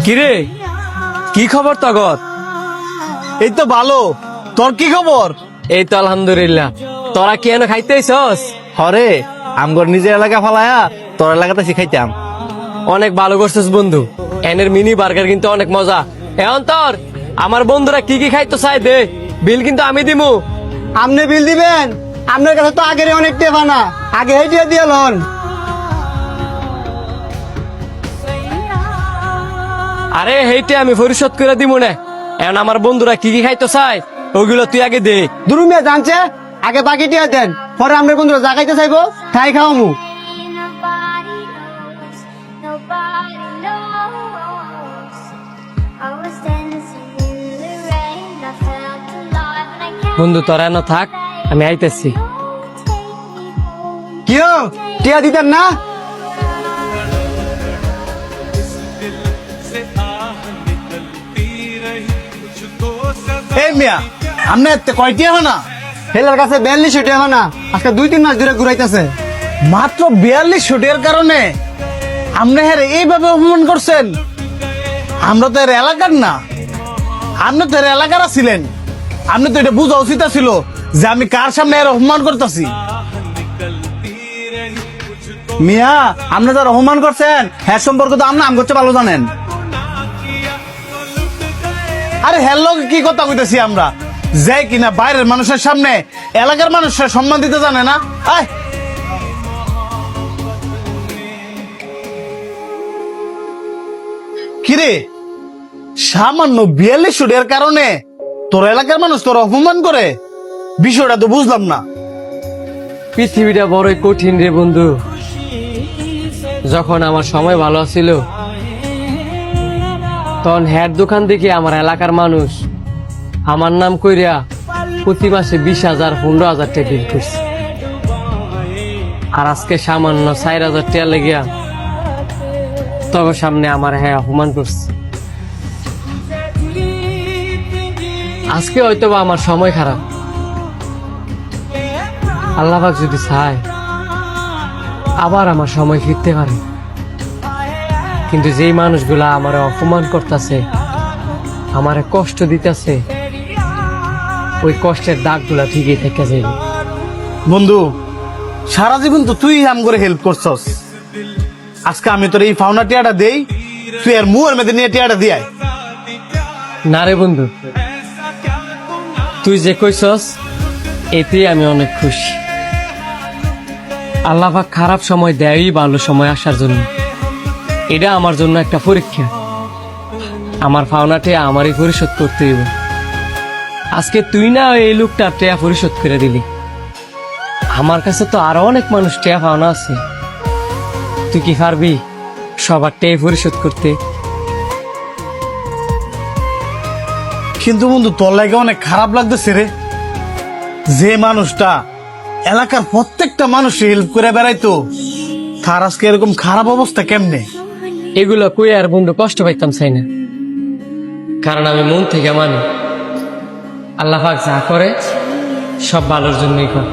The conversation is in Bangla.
কিরে, কি খবর তগত? এই তো ভালো। তোর কি খবর? এই তো আলহামদুলিল্লাহ। তোরা কি এনে খাইতে আইছস? হরে, আমগর নিজের এলাকা ফালায়া তোর এলাকাতে শিখাইতাম। অনেক ভালো করছিস বন্ধু। এনের মিনি বার্গার কিন্তু অনেক মজা। এখন তোর আমার বন্ধুরা কি কি খাইতো চাই দে, বিল কিন্তু আমি দিমু। আপনি বিল দিবেন? আপনার কাছে তো আগের অনেক টেপা না, আগে হেঁটিয়ে দিয়ে লন। আরে হেইটে আমি পরিশোধ করে দিমু না। এখন আমার বন্ধুরা কি কি খাইতো চাই ওগুলো তুই আগে দে। দুরুমিয়া জানছে, আগে বাকি টিয়া দেন, পরে আপনার বন্ধুরা জাগাইতে চাইবো তাই খাওয়ামু। Nobody knows, nobody knows. I was dancing in the rain, I felt alive and I can't বন্ধু তোরা এনে থাক, আমি আইতেছি। take me home. কিও টিয়া দিতেন না? এই মিয়া, আমনে এতে কয়টি হয় না? হেলার কাছে 42 টিয়া না, আজকে 2-3 মাস ধরে ঘুরাইতেছে। মাত্র 42 টাকার কারণে আপনি হ্যাঁ এইভাবে অপমান করছেন? আমরা তো এর এলাকার না, আপনি তো এর এলাকার ছিলেন। আপনি তো এটা বুঝা উচিত ছিল যে আমি কার সামনে এর অপমান করতেছি। মিয়া, আপনি যারা অপমান করছেন হ্যাঁ সম্পর্কে তো আপনি আম করতে ভালো জানেন। আরে হ্যাঁ লোক কি কথা কইতেছি আমরা, যে কিনা বাইরের মানুষের সামনে এলাকার মানুষের সম্মান দিতে জানে না। আয় কিরে, সামান্য 42 টাকার কারণে তোর এলাকার মানুষ তোর অপমান করে? বিষয়টা তো বুঝলাম না। পৃথিবীটা বড়ই কঠিন রে বন্ধু। যখন আমার সময় ভালো ছিল তখন হ্যার দোকান থেকে আমার এলাকার মানুষ আমার নাম কইরা প্রতি মাসে 20,000 15,000 টাকা বিল করছে। আর আজকে সামান্য 4,000 টাকা লেগিয়া তবে সামনে আমার হ্যাঁ অপমান করছে। আজকে হয়তো বা আমার সময় খারাপ, আল্লাহ পাক যদি চায় আবার আমার সময় ফিরতে পারে। কিন্তু যেই মানুষগুলা আমার অপমান করতেছে, আমারে কষ্ট দিতেছে, ওই কষ্টের দাগগুলা ঠিকই থেকে যাবে। বন্ধু, সারা জীবন তো তুই আম করে হেল্প করছস। আজকে আমি তোর এই ফাউনা টিয়াটা দেই, তুই আর মুয়ের মধ্যে নিয়ে টিয়াটা দিয়াই। না রে বন্ধু, তুই যে কইছস এতে আমি অনেক খুশি। আল্লাহ পাক খারাপ সময় দেয়ই ভালো সময় আসার জন্য। এটা আমার জন্য একটা পরীক্ষা। আমার পাওনাটা আমারই পরিশোধ করতে দিব। আজকে তুই না এই লোকটা টেয়া পরিশোধ করে দিলি, আমার কাছে তো আরো অনেক মানুষ টেয়া পাওনা আছে। তুই কি পারবি সবার টেয়া পরিশোধ করতে? কিন্তু বন্ধু তোর লাগে অনেক খারাপ লাগতেছে রে। যে মানুষটা এলাকার প্রত্যেকটা মানুষ হেল্প করে বেড়াইতো, তার আজকে এরকম খারাপ অবস্থা কেমনে? এগুলো কই আর বন্ধু কষ্ট পাইতাম চাই না, কারণ আমি মন থেকে মানি আল্লাহ পাক যা করে সব ভালোর জন্যই করে।